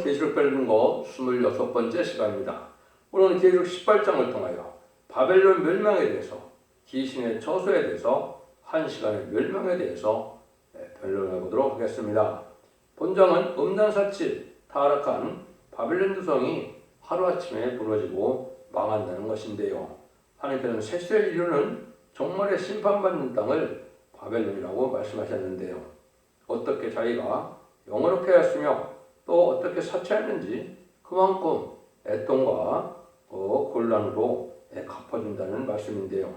계시록 읽은 거 26번째 시간입니다. 오늘은 계시록 18장을 통하여 바벨론 멸망에 대해서, 귀신의 처소에 대해서, 한 시간의 멸망에 대해서 변론해 보도록 하겠습니다. 본장은 음란사치, 타락한 바벨론 두성이 하루아침에 무너지고 망한다는 것인데요. 하나님께서는 셋째 인류는 종말에 심판받는 땅을 바벨론이라고 말씀하셨는데요. 어떻게 자기가 영원롭게 하였으며 또 어떻게 사치했는지 그만큼 애통과 곤란으로 갚아준다는 말씀인데요.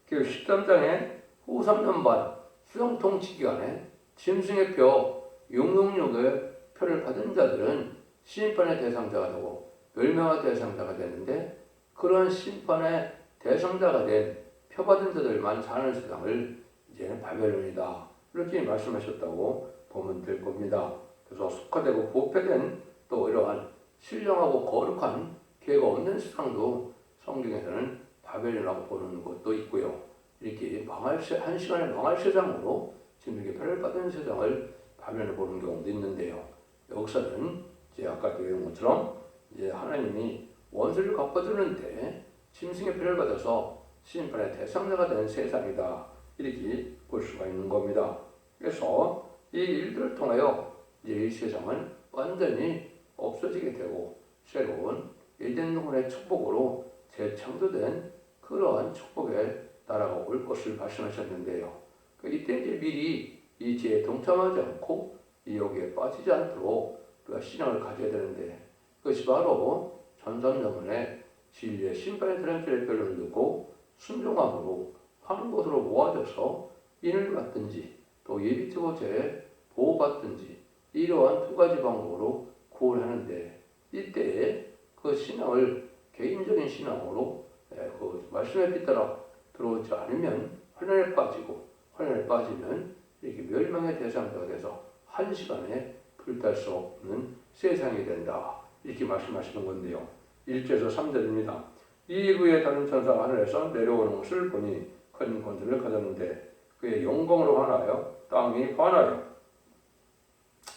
그 13장에 후 3년 반 수정통치 기간에 짐승의 표 666의 표를 받은 자들은 심판의 대상자가 되고 멸망의 대상자가 되는데, 그런 심판의 대상자가 된 표받은 자들만 사는 세상을 이제는 바벨론이다, 이렇게 말씀하셨다고 보면 될 겁니다. 그래서 속화되고 부패된 또 이러한 신령하고 거룩한 계가 없는 세상도 성경에서는 바벨론이라고 보는 것도 있고요. 이렇게 한 시간에 망할 세상으로 지금 이렇게 표를 받은 세상을 바벨론을 보는 경우도 있는데요. 여기서는 이제 아까 얘기한 것처럼 이제 하나님이 원수를 갚아주는데 짐승의 표를 받아서 심판의 대상자가 된 세상이다, 이렇게 볼 수가 있는 겁니다. 그래서 이 일들을 통하여 이제 이 세상은 완전히 없어지게 되고 새로운 에덴 동산의 축복으로 재창조된 그러한 축복의 나라가 올 것을 말씀하셨는데요. 이때 이제 미리 이 지혜에 동참하지 않고 이 여기에 빠지지 않도록 우리가 신앙을 가져야 되는데, 그것이 바로 전산정원의 진리의 심판의 드럼줄의 변론을 듣고 순종함으로 하는 곳으로 모아져서 인을 받든지 또 예비트고제에 보호받든지 이러한 두 가지 방법으로 구원하는데, 이때에 그 신앙을 개인적인 신앙으로 그 말씀에 뒤따라 들어오지 않으면 환난에 빠지고, 환난에 빠지면 이렇게 멸망의 대상자가 돼서 한 시간에 불탈 수 없는 세상이 된다, 이렇게 말씀하시는 건데요. 1절에서 3절입니다. 이 이후에 다른 천사가 하늘에서 내려오는 것을 보니 큰 권세를 가졌는데 그의 영광으로 환하여 땅이 환하여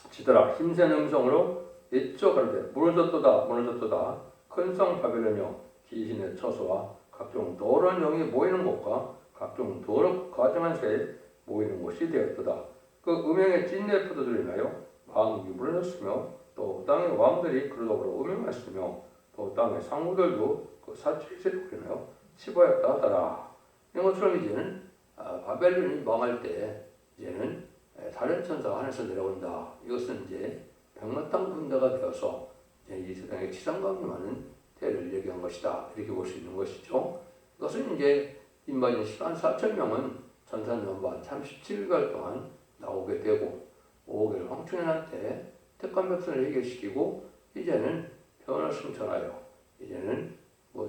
지더라. 힘센 음성으로 일조 가로되 무너졌도다 무너졌도다. 큰 성 바벨론이여 귀신의 처소와 각종 더러운 영이 모이는 곳과 각종 더럽고 가증한 새에 모이는 곳이 되었도다. 그 음행의 찐내 포도들이 나여 왕국이 무너졌으며 또 땅의 왕들이 그러더불어 음행하였으며 또 땅의 상무들도 그 사치의 세력으로 인하여 치부하였다 하더라. 이것처럼 이제는 바벨론이 망할 때 이제는 다른 천사가 하늘에서 내려온다. 이것은 이제 백마땅 군대가 되어서 이제 이 세상에 치상강림하는 때를 얘기한 것이다, 이렇게 볼 수 있는 것이죠. 이것은 이제 인마진 140,000명은 전산전반 37개월 동안 나오게 되고 5개월 황충년한 때 택한 백성을 해결시키고 이제는 변을 승천하여 이제는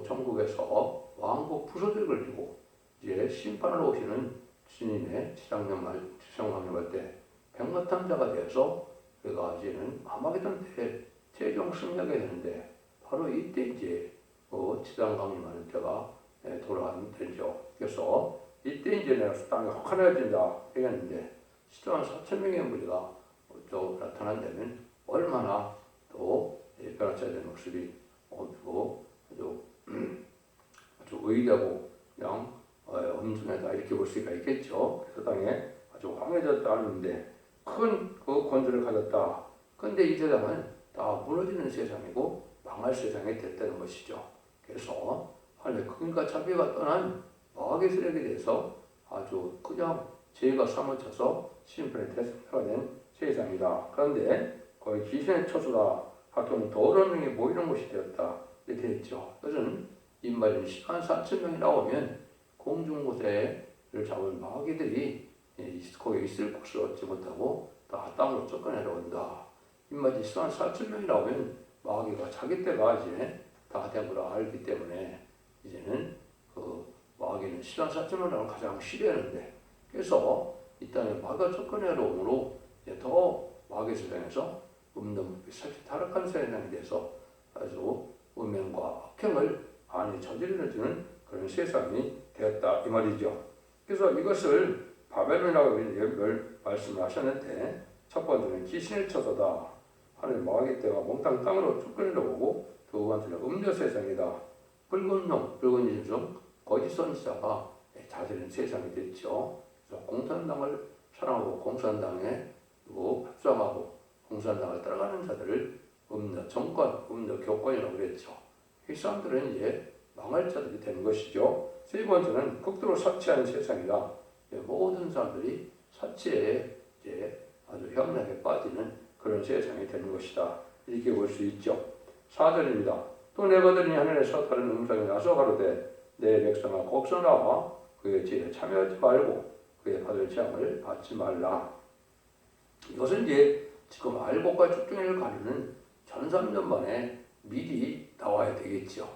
천국에서 왕국 부서들 걸리고 이제 심판을 오시는 주님의 치상강림할 때 백마탄자가 되어서 그가 이제는 아마게돈 때 최종 승리하게 되는데, 바로 이때 이제 치상강림하는 때가 돌아가는 때죠. 그래서 이때 이제 내가 땅이 확하해진다 했는데 104,000명의 무리가 또 나타난다면 얼마나 또 변화쳐야 되는 모습이 아주 의대하고 그냥 엄청나다, 이렇게 볼 수가 있겠죠. 그래서 땅에 아주 황해졌다 하는데 큰 그 권세를 가졌다. 그런데 이 세상은 다 무너지는 세상이고 망할 세상이 됐다는 것이죠. 그래서 하나님의 긍휼과 자비가 떠난 마귀의 세력에 대해서 아주 그냥 죄가 사무쳐서 심판의 대상자가 된 세상이다. 그런데 거의 귀신의 처소다, 각종 더러운 영이 모이는 곳이 되었다, 이렇게 했죠. 그것은 인마진 140,000명이 나오면 공중고세를 잡은 마귀들이 거기에 있을 곳을 얻지 못하고 다 땅으로 쫓겨내려온다. 인마진 140,000명이 나오면 마귀가 자기 때가 이제 다 된 걸 알기 때문에 이제는 그 마귀는 140,000명을 가장 싫어하는데, 그래서 이 땅에 마귀가 쫓겨내려오므로 더 마귀 세상에서 음란물이 사실 타락한 세상에 대해서 아주 음행과 악행을 많이 저질러주는 그런 세상이 되었다, 이 말이죠. 그래서 이것을 바벨론이라고 말씀을 하셨는데, 첫 번째는 귀신의 처소다. 하늘의 마귀 때가 몽땅 땅으로 쭉 끌려오고 두 번째는 음녀 세상이다. 붉은 용, 붉은 인중, 거짓 선지자가 자들은 세상이 됐죠. 그래서 공산당을 사랑하고 공산당에 합성하고 공산당을 따라가는 자들을 음녀 정권, 음녀 교권이라고 그랬죠. 이 사람들은 이제 망할 자들이 되는 것이죠. 세 번째는 극도로 사치한 세상이다. 모든 사람들이 사치에 이제 아주 현란하게 빠지는 그런 세상이 되는 것이다. 이렇게 볼 수 있죠. 4절입니다. 또 내가 들으니 하늘에서 다른 음성이 나서 가로되 내 백성아 곡선하와 그의 지혜에 참여하지 말고 그의 받을 재앙을 받지 말라. 이것은 이제 지금 알곡과 쭉중이를 가리는 전산전반에 미리 나와야 되겠죠.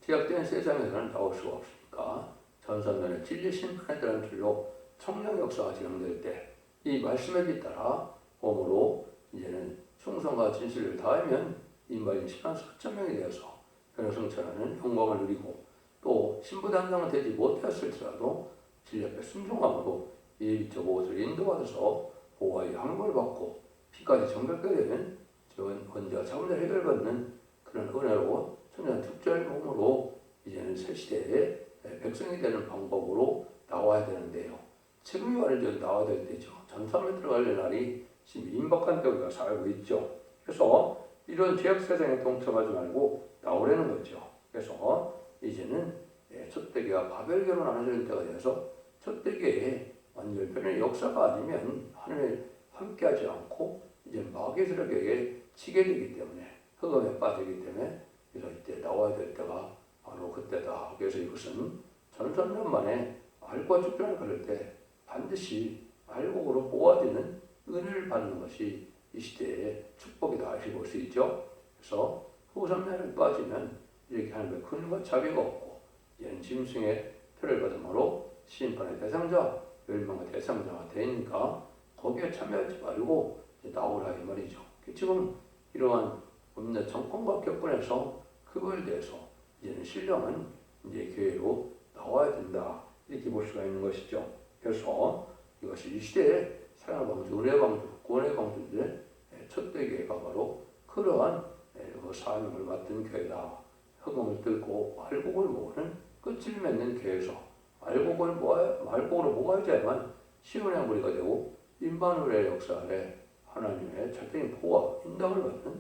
제약된 세상에서는 나올 수가 없으니까 전산전의 진리 심판에 대한 줄로 성령 역사가 진행될 때 이 말씀에 따라 몸으로 이제는 충성과 진실을 다하면 인바인 10만 4천 명이 되어서 변호성천하는 영광을 누리고 또 신부단장은 되지 못했을지라도 진리 앞에 순종함으로 예비적 옷을 인도받아서 보호의 항복을 받고 피까지 정결케 되는 언제와 자문을 해결받는 그런 은혜로 천년 특별 몸으로 이제는 새 시대의 백성이 되는 방법으로 나와야 되는데요. 지금이 완전히 나와야 될 때죠. 전삼에 들어갈 날이 지금 임박한 때 우리가 살고 있죠. 그래서 이런 죄악 세상에 동참하지 말고 나오려는 거죠. 그래서 이제는 첫대기와 바벨 결혼하는 때가 돼서 첫대기의 완전변의 역사가 아니면 하늘에 함께하지 않고 이제 마귀 세력에게 치게 되기 때문에 흑암에 빠지기 때문에 그래서 이때 나와야 될 때가 바로 그때다. 그래서 이것은 전선년 만에 알과 축전을 가릴 때 반드시 알곡으로 모아지는 은혜를 받는 것이 이 시대의 축복이다 이렇게 볼 수 있죠. 그래서 후삼년에 빠지면 이렇게 하는 데 근과 자비가 없고 이제는 짐승의 표를 받음으로 심판의 대상자, 멸망의 대상자가 되니까 거기에 참여하지 말고 나오라 이 말이죠. 지금 이러한 음녀 정권과 격분해서 그거에 대해서 이제는 신령은 이제 교회로 나와야 된다 이렇게 볼 수가 있는 것이죠. 그래서 이것이 이 시대의 사랑의 방주, 은혜 방주, 구원의 방주인데 첫대 교회가 바로 그러한 그 사명을 맡은 교회다. 흑암을 뚫고 알곡을 모으는 끝을 맺는 교회에서 알곡으로 모아야지만 시온의 무리가 되고 임마누엘의 역사 아래 하나님의 절대적인 보호와 인도를 받는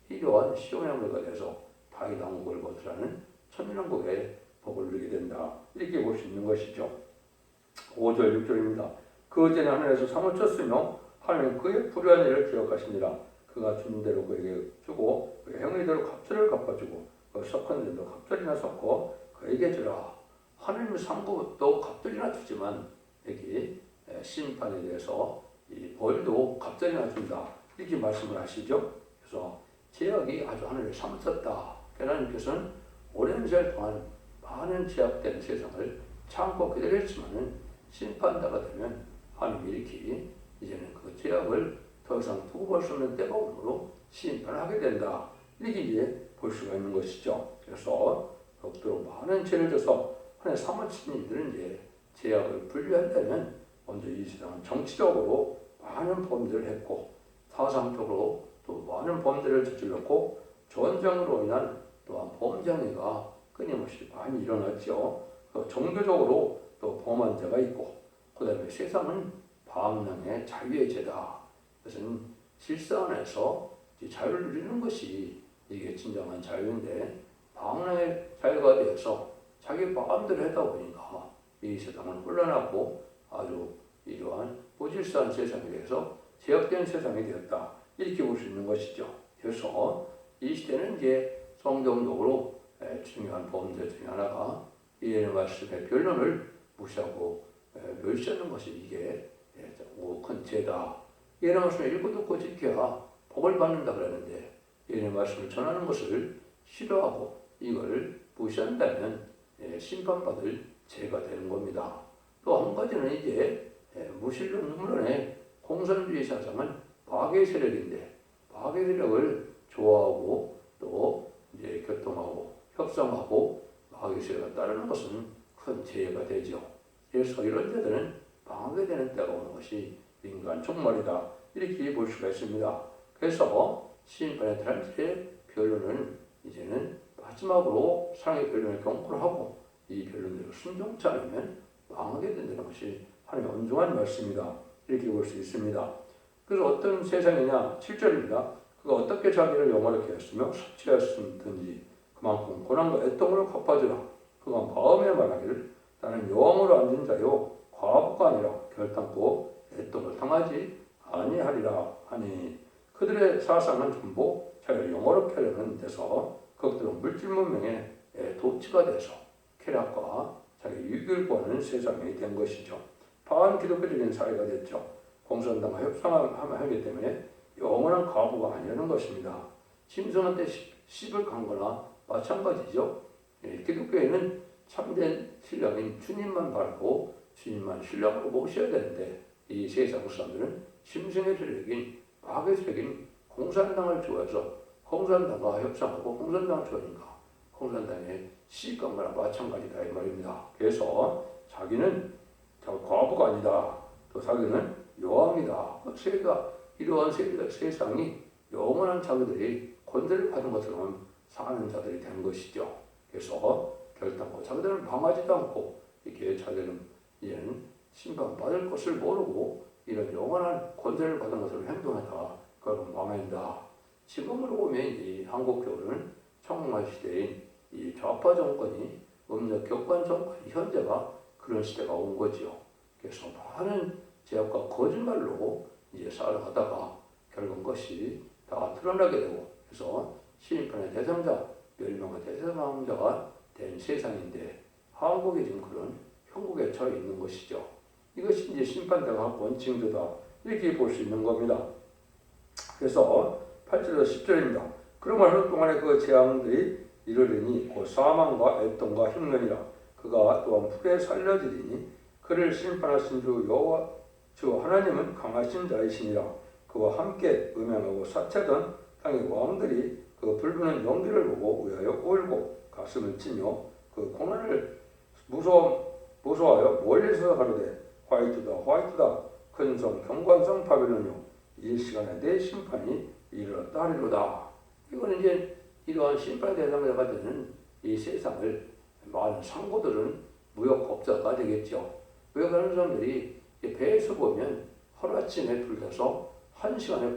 이러한 시온의 무리가 돼서 다윗 왕국을 거두라는 천년왕국의 복을 누리게 된다. 이렇게 볼 수 있는 것이죠. 5절 6절입니다. 그 전에 하늘에서 상을 쳤으며 하나님 그의 불의한 일을 기억하시니라. 그가 준 대로 그에게 주고 그의 행의 대로 갑절을 갚아주고 그 섞은 대로 갑절이나 섞어 그에게 주라. 하나님의 상고도 갑절이나 주지만 여기 심판에 대해서 이 벌도 갑절이나 준다. 이렇게 말씀을 하시죠. 그래서 제약이 아주 하늘을 삼켰다. 하나님께서는 오랜 시간 동안 많은 제약된 세상을 참고 그대로 했지만은 심판자가 되면 하나님이 이렇게 이제는 그 제약을 더 이상 두고 볼 수 없는 때가 오므로 심판을 하게 된다. 이렇게 이제 볼 수가 있는 것이죠. 그래서 더욱더 많은 죄를 져서 하나님 사모치님들은 이제 제약을 분리한다면 먼저 이 세상은 정치적으로 많은 범죄를 했고 사상적으로 또 많은 범죄를 저질렀고 전쟁으로 인한 또한 범죄가 끊임없이 많이 일어났죠. 종교적으로 또 범한 자가 있고 그 다음에 세상은 방랑의 자유의 제다. 그것은 질서 안에서 자유를 누리는 것이 이게 진정한 자유인데 방랑의 자유가 되어서 자기 마음대로 하다 보니까 이 세상은 혼란하고 아주 이러한 무질서한 세상에 대해서 제약된 세상이 되었다. 이렇게 볼 수 있는 것이죠. 그래서 이 시대는 이제 성경적으로 중요한 범죄 중에 하나가 이해의 말씀의 변론을 무시하고 멸시하는 것이 이게 큰 죄다. 이해의 말씀을 읽고 듣고 지켜야 복을 받는다 그러는데 이해의 말씀을 전하는 것을 싫어하고 이걸 무시한다면 심판받을 죄가 되는 겁니다. 또 한 가지는 이제 무신론의 공산주의 사상은 마귀의 세력인데 마귀의 세력을 좋아하고 또 이제 교통하고 협상하고 마귀의 세력을 따르는 것은 큰 죄가 되죠. 그래서 이런 자들은 망하게 되는 때가 오는 것이 인간 종말이다. 이렇게 볼 수가 있습니다. 그래서 시인판의 대란질의 변론은 이제는 마지막으로 사랑의 변론을 경고를 하고 이 변론대로 순종치 않으면 망하게 된다는 것이 하나님의 엄중한 말씀이다. 이렇게 볼 수 있습니다. 그래서 어떤 세상이냐 7절입니다. 그가 어떻게 자기를 영화롭게 했으며 수치하였든지 그만큼 고난과 애통으로 갚아주라. 그가 마음에 말하기를 나는 여왕으로 앉은 자요 과부가 아니라 결단코 애통을 당하지 아니하리라 하니 그들의 사상은 전부 자기를 영화롭게 하려는 데서 그것들은 물질 문명의 도치가 돼서 쾌락과 자기 유익을 구하는 세상이 된 것이죠. 반기독교적인 사회가 됐죠. 공산당과 협상하기 때문에 영원한 과부가 아니라는 것입니다. 심성한테 씹을 간 거나 마찬가지죠. 기독교에는 참된 신령인 주님만 바라고 주님만 신령으로 모셔야 되는데 이 세상 사람들은 심성의 세력인 마귀의 세력인 공산당을 좋아해서 공산당과 협상하고 공산당을 좋아하니까 공산당에 씹간 거나 마찬가지다 이 말입니다. 그래서 자기는 과부가 아니다. 또 자기는 여왕이다. 이러한 세상이 영원한 자기들이 권세를 받은 것처럼 사는 자들이 된 것이죠. 그래서 결단코 자기들은 망하지도 않고 이렇게 자기들은 이제는 심판받을 것을 모르고 이런 영원한 권세를 받은 것으로 행동하다. 그건 망한다. 지금으로 보면 이 한국 교회는 청문회 시대인 이 좌파 정권이 음력 격반 정권 현재가 그런 시대가 온 거죠. 그래서 많은 제약과 거짓말로 이제 살아가다가 결국 것이 다 드러나게 되고 그래서 시인판의 대상자, 멸망의 대상자가 된 세상인데 한국이 지금 그런 형국에 처해 있는 것이죠. 이것이 이제 심판대가 원징조다 이렇게 볼 수 있는 겁니다. 그래서 8절에서 10절입니다. 그러면 하루 동안에 그 재앙들이 이르리니 곧 사망과 애통과 흉년이라 그가 또한 풀에 살려지리니 그를 심판하신 주 여호와 주 하나님은 강하신 자이시니라. 그와 함께 음행하고 사채던 땅의 왕들이 그 불부는 연기를 보고 의하여 울고 가슴을 치며 그 고난을 무서워하여 멀리서 가로되 화이트다 큰 성 경관성 바벨론이요 이 시간에 내 심판이 이르렀다 하리로다. 이거는 이제 이러한 심판의 대상자가 되는 이 세상을 많은 상고들은 무역업자가 되겠죠. 무역하는 사람들이 배에서 보면 하루아침에 불려서 한 시간에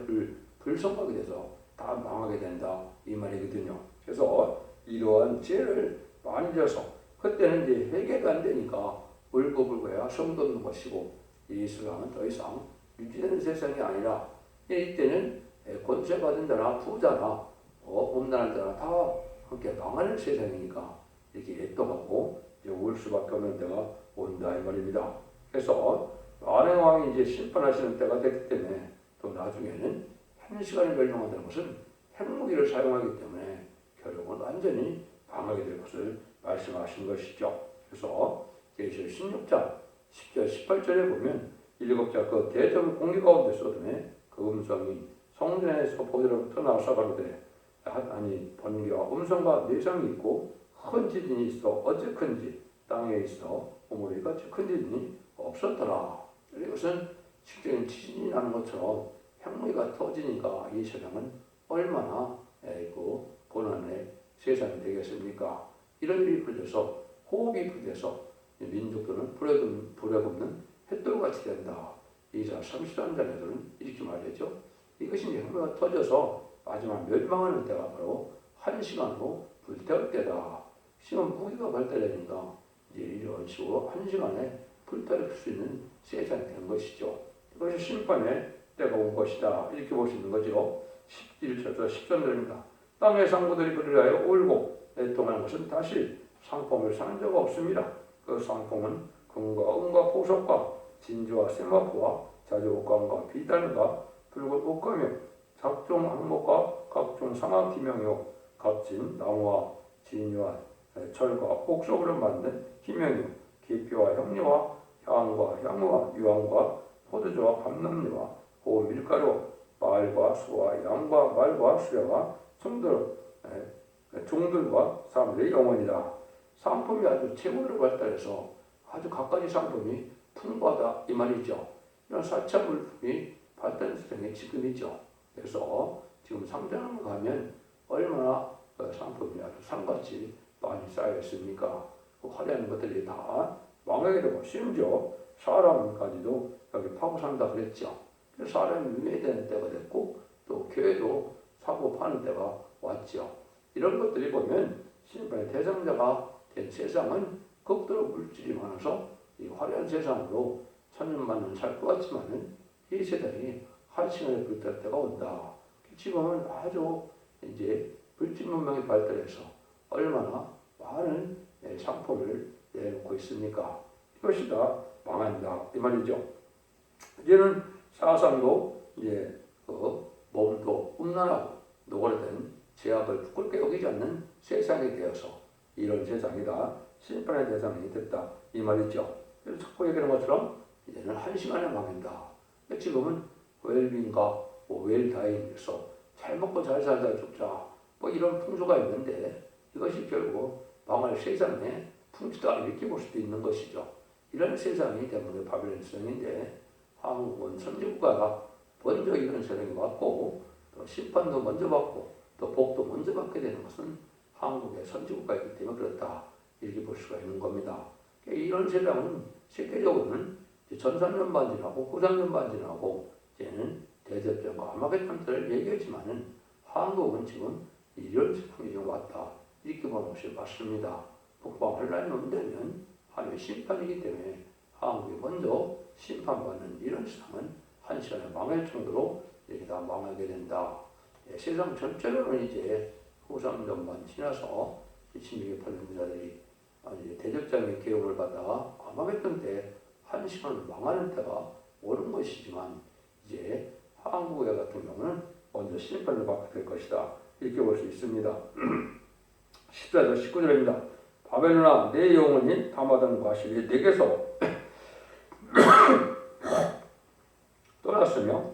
불성하게 돼서 다 망하게 된다 이 말이거든요. 그래서 이러한 죄를 많이 져서 그때는 이제 회개가 안 되니까 울고불고 해야 성도 없는 것이고 이 세상은 더 이상 유지되는 세상이 아니라 이때는 권세받은 자나 부자나 엄난한 자나 다 함께 망하는 세상이니까 이렇게 애통하고 울 수밖에 없는 때가 온다 이 말입니다. 그래서 만행 왕이 이제 심판하시는 때가 됐기 때문에 또 나중에는 한 시간에 멸망한다는 것은 핵무기를 사용하기 때문에 결국은 완전히 망하게 될 것을 말씀하신 것이죠. 그래서 계시록 16장 10절 18절에 보면 일곱자 그 대적 공기 가운데 쏟음에 그 음성이 성전에서 보리로부터 나와서 가로되 아니 번개와 음성과 내성이 있고 큰 지진이 있어 어째 큰지 땅에 있어 오므리같이 큰 지진이 없었더라. 이것은 실제로 지진이 나는 것처럼 핵무기가 터지니까 이 세상은 얼마나 고난의 세상이 되겠습니까? 이런 일이 풀려서 호흡이 풀려서 민족들은 불에 굽는 햇돌같이 된다. 이사 33장에서는 이렇게 말하죠. 이것이 이제 핵무기가 터져서 마지막 멸망하는 때가 바로 한 시간으로 불태울 때다. 지금 무기가 발달되니까 이제 이런 식으로 한 시간에 불태울 수 있는 세상이 된 것이죠. 이것이 심판의 때가 온 것이다. 이렇게 볼 수 있는 거죠. 11절에서 10절입니다. 땅의 상부들이 그를 하여 울고 애통하는 것은 다시 상품을 사는 자가 없습니다. 그 상품은 금과 은과 보석과 진주와 세마포와 자주 옷감과 비단과 붉은 옷감이요 각종 항목과 각종 상하 기명이요 값진 나무와 진유와 철과 옥석으로 만든 기명이요 계피와 형리와 향과 향과 유황과 포도주와 밤나무와 고운 밀가루 말과 소와 양과 말과 수레와 종들과 사람들의 영혼이다. 상품이 아주 최고로 발달해서 아주 갖가지 상품이 풍부하다 이 말이죠. 이런 사차 물품이 발달된 세상이 지금이죠. 그래서 지금 상장을 가면 얼마나 상품이 아주 산같이 많이 쌓여 있습니까? 그 화려한 것들이 다 망하게 되고 심지어 사람까지도 여기 파고 산다 그랬죠. 그래서 사람이 위해되는 때가 됐고 또 교회도 사고 파는 때가 왔죠. 이런 것들이 보면 심판의 대상자가 된 세상은 극도로 물질이 많아서 이 화려한 세상으로 천년만년 살 것 같지만은 이 세상이 한시간에 불탈 때가 온다. 지금은 아주 이제 물질 문명이 발달해서 얼마나 많은 상품을 내놓고 있습니까? 이것이 다 망한다 이 말이죠. 이제는 사상도 이제 몸도 음란하고 노골된 제약을 부끄럽게 여기지 않는 세상이 되어서 이런 세상이다. 심판의 대상이 됐다 이 말이죠. 그래서 자꾸 얘기하는 것처럼 이제는 한시간에 망한다. 지금은 웰빙과 웰다잉에서 잘 먹고 잘 살다 죽자 뭐 이런 풍조가 있는데 이것이 결국 망할 세상의 풍조다 이렇게 볼 수도 있는 것이죠. 이런 세상이 때문에 바벨론 세상인데 한국은 선지국가가 먼저 이런 세상이 왔고 또 심판도 먼저 받고 또 복도 먼저 받게 되는 것은 한국의 선지국가이기 때문에 그렇다 이렇게 볼 수가 있는 겁니다. 이런 세상은 세계적으로는 전산전반전하고 후산전반전하고 이제는 대접전과 아마겟돈들을 얘기하지만은 한국은 지금 이런 세상이 지금 왔다 이렇게 보는 것이 맞습니다. 북방할 날이 온다면 하나님의 심판이기 때문에 한국이 먼저 심판받는 이런 세상은 한 시간에 망할 정도로 이렇게 다 망하게 된다. 세상 전체로는 이제 후삼전반 지나서 신비계 팔림자들이 대적장의 계획을 받아 아마겟돈 때 한 시간을 망하는 때가 오는 것이지만 이제 한국의 같은 경우는 먼저 심판을 받게 될 것이다. 이렇게 볼 수 있습니다. 14절 19절입니다. 바벨론아 내 영혼이 담아둔 과실이 내게서 떠났으며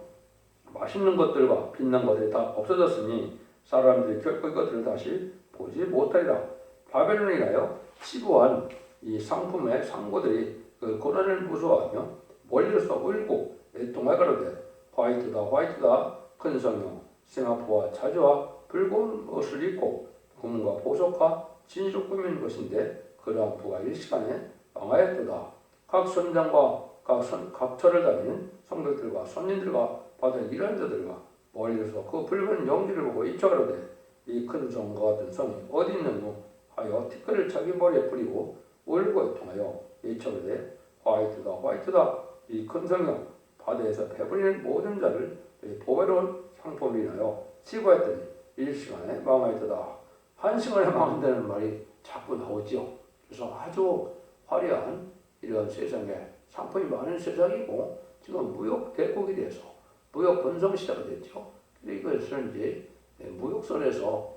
맛있는 것들과 빛난 것들이 다 없어졌으니 사람들이 결코 이것들을 다시 보지 못하리라. 바벨론이라요 치부한 이 상품의 상고들이 그 고난을 무서워하며 멀리서 울고 애통하 가로되 화이트다 화이트다 큰 성령 세마포와 자주와 붉은 옷을 입고 금과 보석과 진주로 꾸민 것인데 그러한 부가 일시간에 망하였도다. 각 선장과 각 절을 다니는 성도들과 선인들과 받은 이런 자들과 멀리서 그 붉은 영지를 보고 이쪽으로되 이 큰 성과 같은 성이 어디 있느냐 하여 티끌을 자기 머리에 뿌리고 울고 애통하여 이쪽으로되 화이트다 화이트다 이 큰 성령 바다에서 배불리는 모든 자를 보배로운 상품을 인하여 치부했더니 일시간에 망하였도다. 한 시간에 망한다는 말이 자꾸 나오죠. 그래서 아주 화려한 이런 세상에 상품이 많은 세상이고 지금 무역 대국이 돼서 무역 번성 시대가 됐죠. 이것은 이제 무역선에서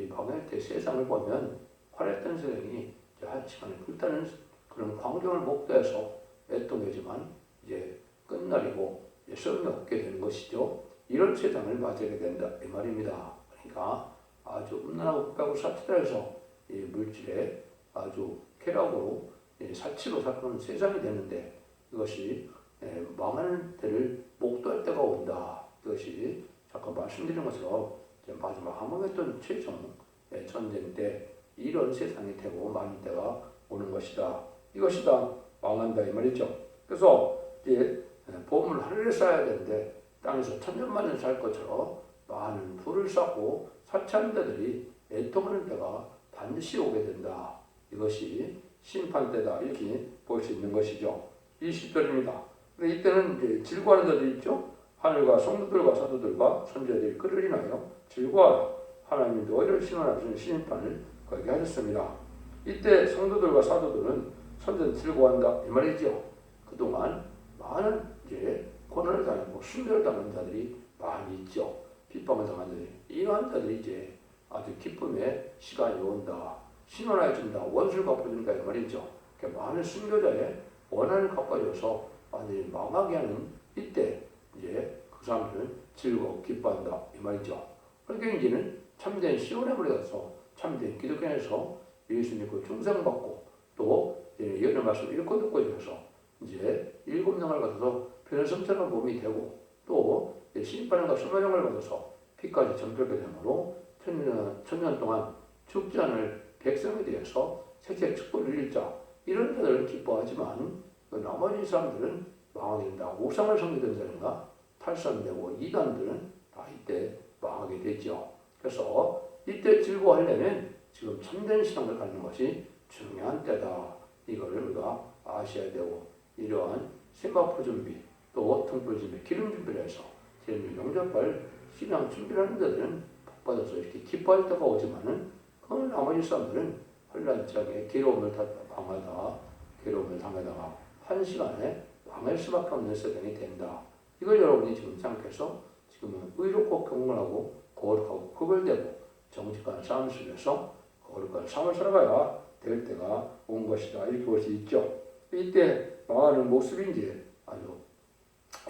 방해 때 세상을 보면 화려했던 세상이 한 시간에 불타는 그런 광경을 목도해서 애통하지만 이제 끝날이고 소용이 없게 되는 것이죠. 이런 세상을 맞이하게 된다 이 말입니다. 그러니까 아주 음란하고 급하고 사치다해서 물질에 아주 쾌락으로 사치로 사는 세상이 되는데 이것이 망하는 때를 목도할 때가 온다. 이것이 잠깐 말씀드린 것처럼 마지막 아마겟돈 최종 전쟁 때 이런 세상이 되고 많은 때가 오는 것이다. 이것이 다 망한다 이 말이죠. 그래서 이제 보물 하늘에 쌓아야 되는데 땅에서 천년만년 살 것처럼 많은 부를 쌓고 사치하는 자들이 애통하는 때가 반드시 오게 된다. 이것이 심판 때다 이렇게 볼 수 있는 것이죠. 20절입니다. 근데 이때는 이제 즐거워하는 자들이 있죠. 하늘과 성도들과 사도들과 선지자들이 그를 인하여 즐거워하라. 하나님이 너희를 신원하시는 심판을 거기 하셨습니다. 이때 성도들과 사도들은 선지자들 즐거워한다 이 말이죠. 그동안 많은 이제 고난을 당하고 순교를 당한 자들이 많이 있죠. 핍박을 당한 자들이 이러한 자들이 이제 아주 기쁨의 시간이 온다. 신원하여 준다. 원수를 갚아준다 이 말이죠. 많은 순교자의 원한을 갚아줘서 완전히 망하게 하는 이때 이제 그 사람들은 즐거워 기뻐한다 이 말이죠. 그러니까 이제는 참된 시온에 가서 참된 기독교에서 예수 믿고 중생받고 또 예언의 말씀을 읽고 듣고 이래서 이제 7명을 받아서 변성처럼 몸이 되고 또 심판과 소멸형을 받아서 피까지 정결게 되므로 천년 동안 죽지 않을 백성에 대해서 세계 축복을 누릴 자 이런 자들은 기뻐하지만 그 나머지 사람들은 망하게 된다. 우상을 섬기던 자들과 탈선되고 이단들은 다 이때 망하게 되죠. 그래서 이때 즐거워하려면 지금 참된 신앙을 갖는 것이 중요한 때다. 이거를 우리가 아셔야 되고 이러한 세마포 준비 또 등불 준비 기름 준비를 해서 제일 영접할 신앙 준비를 하는 자들은 복받아서 이렇게 기뻐할 때가 오지만은 그 나머지 사람들은 혼란장에 괴로움을 당하다가 한 시간에 망할 수밖에 없는 세상이 된다. 이걸 여러분이 지금 생각해서 지금은 의롭고 경건하고 거룩하고 구별되고 정직한 삶 속에서 거룩한 삶을 살아가야 될 때가 온 것이다. 이렇게 볼 수 있죠. 이때 망하는 모습이 이제 아주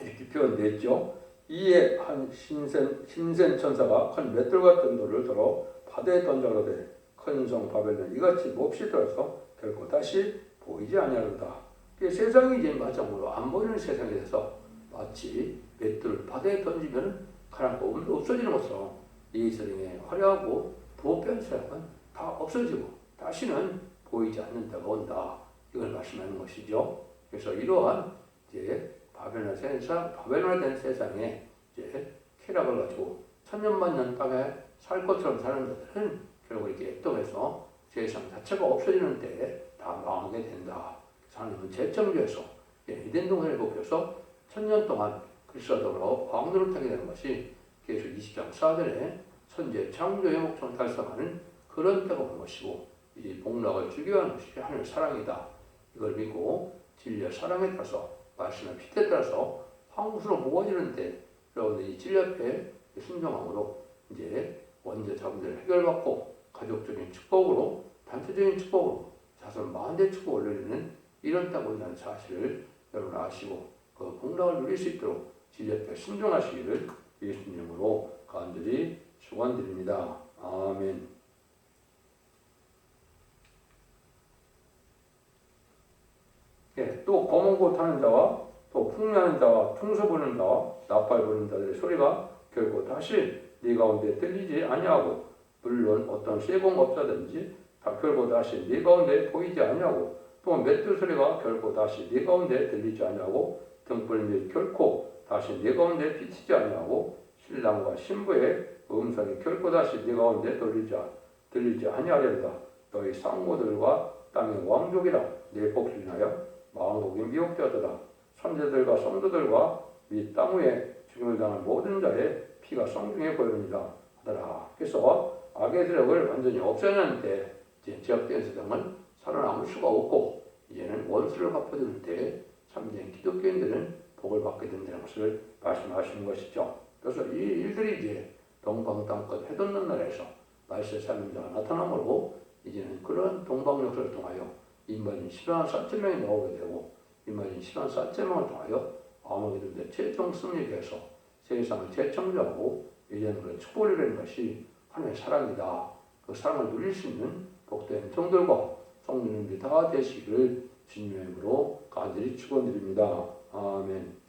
이렇게 표현됐죠. 이에 한 신센 천사가 큰 맷돌 같은 돌을 들어 바다에 던져가되 큰 성 바벨론 이같이 몹시 들어서 결코 다시 보이지 아니하리로다. 세상이 이제 마찬가지로 안 보이는 세상에 대해서 마치 맷돌을 바다에 던지면 가라앉고 없어지는 것처럼 이 세상에 화려하고 부패한 세상은 다 없어지고 다시는 보이지 않는 때가 온다. 이걸 말씀하는 것이죠. 그래서 이러한 이제 바벨론화된 세상에 이제 쾌락을 가지고 천년만년 땅에 살 것처럼 사는 자들은 결국 이렇게 애통해서 세상 자체가 없어지는 때에 다 망하게 된다. 하나님은 재창조해서 이된 동산을 복해서 천년 동안 그리스도로 왕노를 타게 되는 것이 계속 20장 4절에 선제 창조의 목적을 달성하는 그런 때가 온 것이고 이 복락을 주기 위한 것이 하나님의 사랑이다. 이걸 믿고 진리의 사랑에 따라서 말씀의 피태에 따라서 황수로 모아지는 때 여러분들이 진리 앞에 순종함으로 이제 원죄 자금들을 해결받고 가족적인 축복으로 단체적인 축복으로 자손 만대 축복을 누리는 이런 때가 온다는 사실을 여러분 아시고 그 복락을 누릴 수 있도록 진리 앞에 순종하시기를 예수님으로 간절히 축원드립니다. 아멘. 예, 또 검은 옷 하는 자와 또 풍미하는 자와 풍수 부는 자와 나팔 부는 자들의 소리가 결코 다시 네 가운데 들리지 아니하고 물론 어떤 세공업자든지 결코 다시 네 가운데 보이지 아니하고 또 맷돌 소리가 결코 다시 네 가운데 들리지 아니하고 등불 및 결코 다시 네 가운데 비치지 아니하고 신랑과 신부의 음성이 결코 다시 네 가운데 들리지 아니하리로다. 너희 상모들과 땅의 왕족이라 내 복수를 인하여 마음복이 미혹되었도다. 선제들과 성도들과 및 땅 위에 죽임을 당한 모든 자의 피가 성중에 보이느니라 하더라. 그래서 악의 세력을 완전히 없애는 때 이제 제약된 세상은 살아남을 수가 없고 이제는 원수를 갚아주는 때 참된 기독교인들은 복을 받게 된다는 것을 말씀하시는 것이죠. 그래서 이 일들이 이제 동방 땅끝 해돋는 나라에서 말세의 삶자가 나타나므로 이제는 그런 동방 역사를 통하여 인마진 114,000명이 나오게 되고 인마진 114,000명을 통하여 아마게도의 최종 승리에 해서 세상을 재창조하고 이제는 그런 축복을 이루는 것이 하나님의 사랑이다. 그 사랑을 누릴 수 있는 복된 종들과 성도님들이 다 되시기를 주님의 이름으로 간절히 축원드립니다. 아멘.